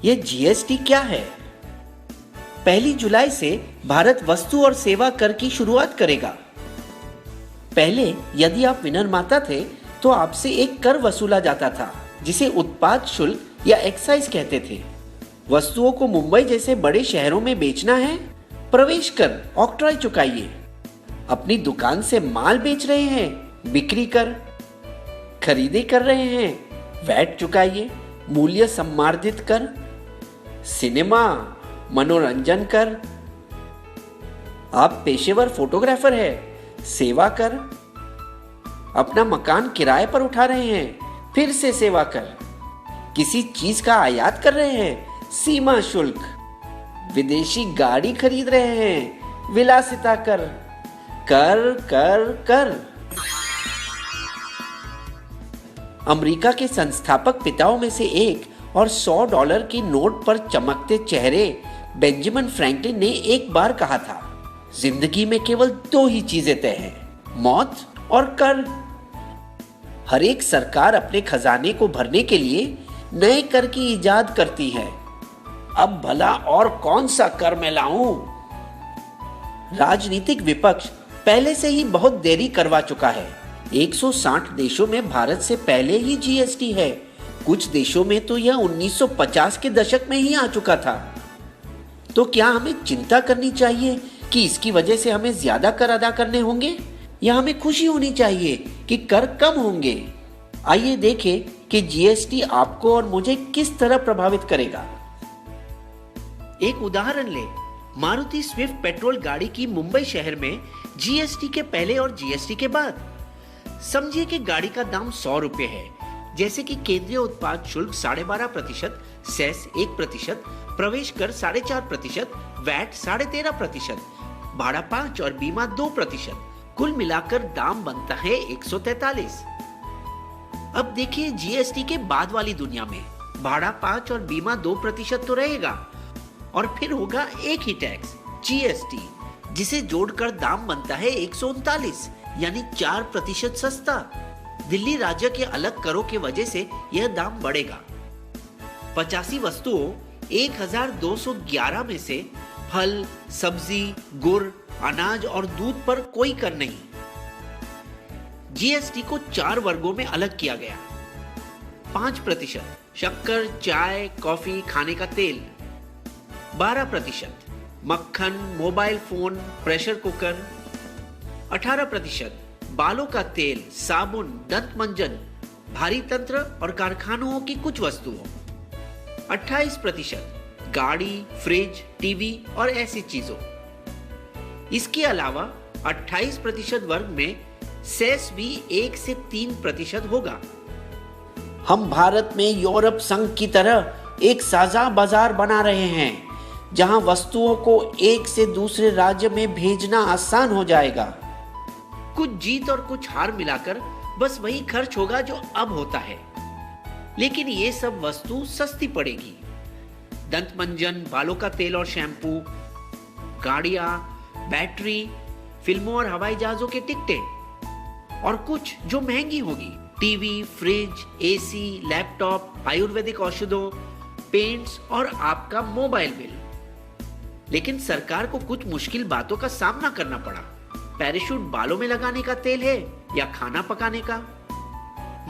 ये जीएसटी क्या है? 1 जुलाई से भारत वस्तु और सेवा कर की शुरुआत करेगा। पहले यदि आप विनिर्माता थे तो आपसे एक कर वसूला जाता था जिसे उत्पाद शुल्क या एक्साइज कहते थे। वस्तुओं को मुंबई जैसे बड़े शहरों में बेचना है, प्रवेश कर ऑक्ट्रॉय चुकाइए। अपनी दुकान से माल बेच रहे हैं, बिक्री कर। खरीदी कर रहे हैं, वैट चुकाइए। मूल्य सम्मार्जित कर, सिनेमा, मनोरंजन कर। आप पेशेवर फोटोग्राफर है, सेवा कर। अपना मकान किराए पर उठा रहे हैं, फिर से सेवा कर। किसी चीज का आयात कर रहे हैं, सीमा शुल्क। विदेशी गाड़ी खरीद रहे हैं, विलासिता कर। कर कर कर। अमेरिका के संस्थापक पिताओं में से एक और $100 की नोट पर चमकते चेहरे बेंजामिन फ्रैंकलिन ने एक बार कहा था, जिंदगी में केवल 2 ही चीजें तय हैं, मौत और कर। हर एक सरकार अपने खजाने को भरने के लिए नए कर की इजाद करती है। अब भला और कौन सा कर मैं लाऊं? राजनीतिक विपक्ष पहले से ही बहुत देरी करवा चुका है। 160 देशों में भारत से पहले ही जीएसटी है। कुछ देशों में तो यह 1950 के दशक में ही आ चुका था। तो क्या हमें चिंता करनी चाहिए कि इसकी वजह से हमें ज्यादा कर अदा करने होंगे, या हमें खुशी होनी चाहिए कि कर कम होंगे? आइए देखें कि जीएसटी आपको और मुझे किस तरह प्रभावित करेगा। एक उदाहरण ले, मारुति स्विफ्ट पेट्रोल गाड़ी की मुंबई शहर में जीएसटी के पहले और जीएसटी के बाद। समझिए कि गाड़ी का दाम 100 रुपए है, जैसे कि केंद्रीय उत्पाद शुल्क 12.5%, सेस 1%, प्रवेश कर 4.5%, वैट 13.5%, भाड़ा 5 और बीमा 2%। कुल मिलाकर दाम बनता है 143। अब देखिए जीएसटी के बाद वाली दुनिया में भाड़ा 5 और बीमा 2% तो रहेगा, और फिर होगा एक ही टैक्स जीएसटी, जिसे जोड़कर दाम बनता है 139, यानी 4% सस्ता। दिल्ली राज्य के अलग करों की वजह से यह दाम बढ़ेगा। 85 वस्तुओं 1211 में से फल, सब्जी, गुड़, अनाज और दूध पर कोई कर नहीं। जीएसटी को 4 वर्गों में अलग किया गया। 5% शक्कर, चाय, कॉफी, खाने का तेल। 12% मक्खन, मोबाइल फोन, प्रेशर कुकर। 18% बालों का तेल, साबुन, दंत मंजन, भारी तंत्र और कारखानों की कुछ वस्तुओं। 28% गाड़ी, फ्रिज, टीवी और ऐसी चीजों। इसके अलावा 28% वर्ग में सेस भी 1 से 3% होगा। हम भारत में यूरोप संघ की तरह एक साझा बाजार बना रहे हैं, जहां वस्तुओं को एक से दूसरे राज्य में भेजना आसान हो जाएगा। कुछ जीत और कुछ हार मिलाकर बस वही खर्च होगा जो अब होता है, लेकिन ये सब वस्तु सस्ती पड़ेगी। दंत मंजन, बालों का तेल और शैम्पू, गाड़ियां, बैटरी, फिल्मों और हवाई जहाजों के टिकटें, और कुछ जो महंगी होगी, टीवी, फ्रिज, एसी, लैपटॉप, आयुर्वेदिक औषधों, पेंट्स और आपका मोबाइल बिल। लेकिन सरकार को कुछ मुश्किल बातों का सामना करना पड़ा। पैराशूट बालों में लगाने का तेल है या खाना पकाने का?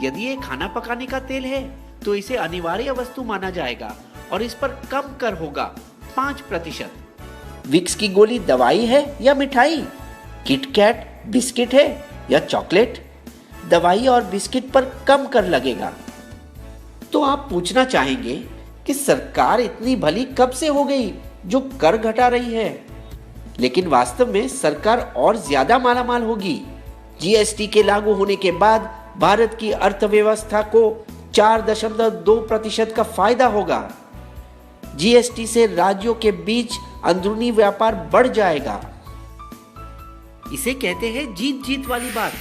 यदि ये खाना पकाने का तेल है तो इसे अनिवार्य वस्तु माना जाएगा और इस पर कम कर होगा 5%। विक्स की गोली दवाई है या मिठाई? किटकैट बिस्किट है या चॉकलेट? दवाई और बिस्किट पर कम कर लगेगा। तो आप पूछना चाहेंगे कि सरकार इतनी भली कब से हो गई जो कर घटा रही है? लेकिन वास्तव में सरकार और ज्यादा मालामाल होगी। जीएसटी के लागू होने के बाद भारत की अर्थव्यवस्था को 4.2% का फायदा होगा। जीएसटी से राज्यों के बीच अंदरूनी व्यापार बढ़ जाएगा। इसे कहते हैं जीत जीत वाली बात।